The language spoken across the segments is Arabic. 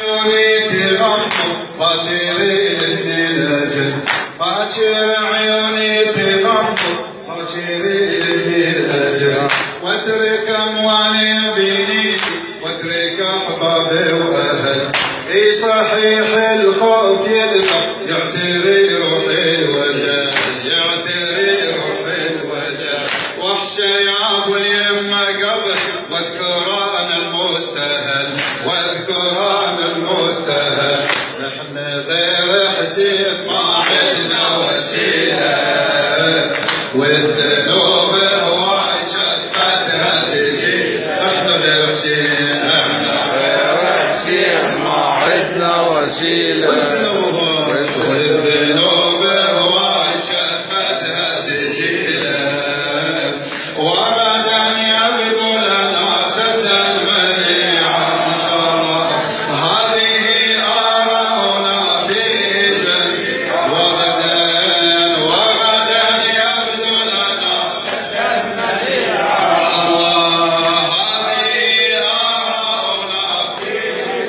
عيوني تغمض باكر لفني الأجل، باكر عيوني تغمض باكر لفني الأجل، واترك أموالي وبيني واترك أحبابي وأهل. اي صحيح الخوف يذبح يعتري روحي الوجل، يعتري روحي الوجل. وحشة يا ابو اليمة قبري واذكران المستهل، واذكران المستهل. احنا غير حسيب ما عدنا وسيلة، والذنوب هواي جفتها تجي. احنا غير حسيب، احنا غير حسيب ما عدنا وسيلة، والذنوب هواي جفتها تجيله. وغدا يبدو لنا سدا منيعا شرا، هذه آراؤنا في جميع. وغدا يبدو لنا سدا منيعا الله، هذه آراؤنا في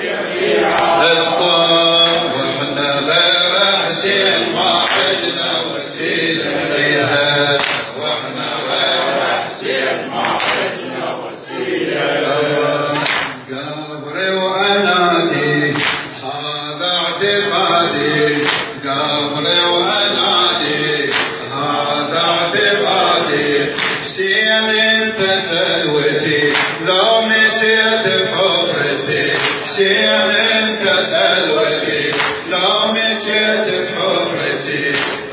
جميع الطب. واحنا غير حسين ما عدنا وسيلة إلها، واحنا قبري وأنادي هذا اعتقادي، قبري وأنادي هذا اعتقادي. حسين انت سلوتي لو مشيت بحفرتي، حسين انت سلوتي لو مشيت بحفرتي.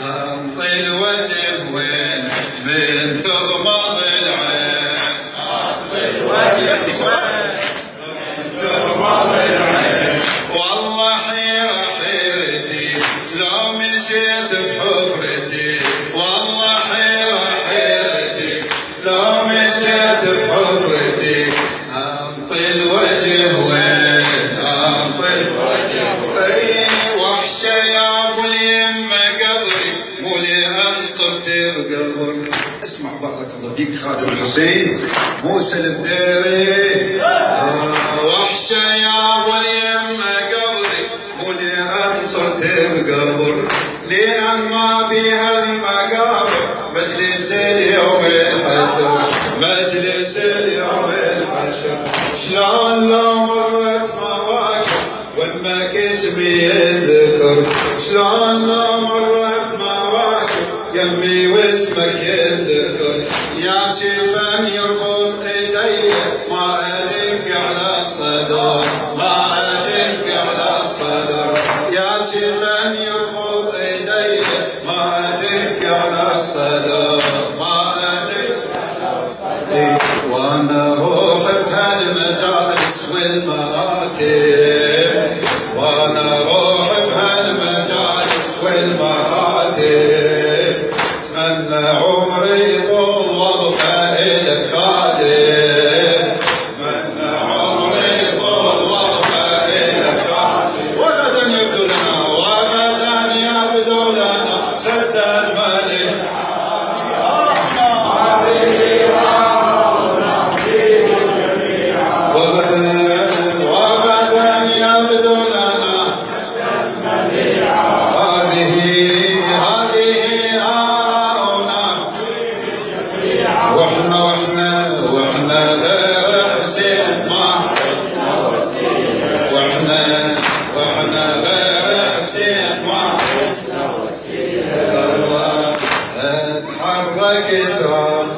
انطي الوجه وين من تغمض العين، انطي الوجه وين من تغمض العين. والله حيرة حيرتي لو مشيت بحفرتي، والله حيرة حيرتي لو مشيت بحفرتي. انطي الوجه وين، انطي الوجه وين. وحشة يا ابو اليمة قبري مو لأن صرت بقبر. اسمع بارك الله فيك خادم الحسين موسى البديري. وحشة يا ابو اليمة قبري مو لأن صرت بقبر، لأن ما بيها المقابر مجلس اليوم الحشر، مجلس اليوم الحشر. شلون لو مرت مواقف وامك اسمي يذكر، شلون لو مرت مواقف يمي واسمك يذكر. يا شفم يربط ايدي ما ادق على الصدر، ما ادق على الصدر. يا شفم يربط ايدي ما ادق على الصدر، ما ادق على الصدر. وانا اروح بهالمجالس والمراتب، وانا اروح بهالمجالس والمراتب. اتمنى عمري طول وابقى الك خادم، اتمنى عمري طول وابقى الك خادم. وغدا يبدو لنا، وغدا يبدو لنا سد الملك. وغدا يبدو لنا هذه آراؤنا. واحنا غير حسين ما عدنا وسيلة، واحنا غير حسين ما عدنا وسيلة. الله اتحرك تراب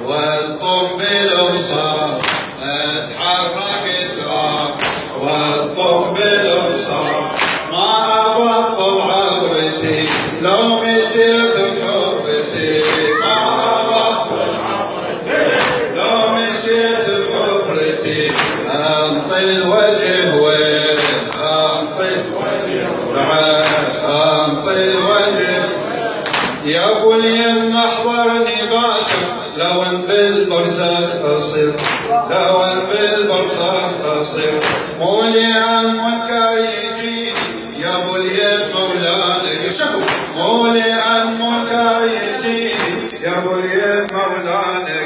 والطب الابصار، اتحرك تراب والطب الابصار. ما ابطل عبرتي لو مشيت بحفرتي، ما ابطل عبرتي لو مشيت بحفرتي. انطي الوجه وين، انطي الوجه بعد، انطي الوجه. يا ابو اليم احضرني باكر لو ان بالبرزخ اصير، لو ان بالبرزخ اصير. مو لأن منكر يجيني يا ابو اليم مولانا قشكوا، مو لأن منكر يجيني يا ابو اليم مولانا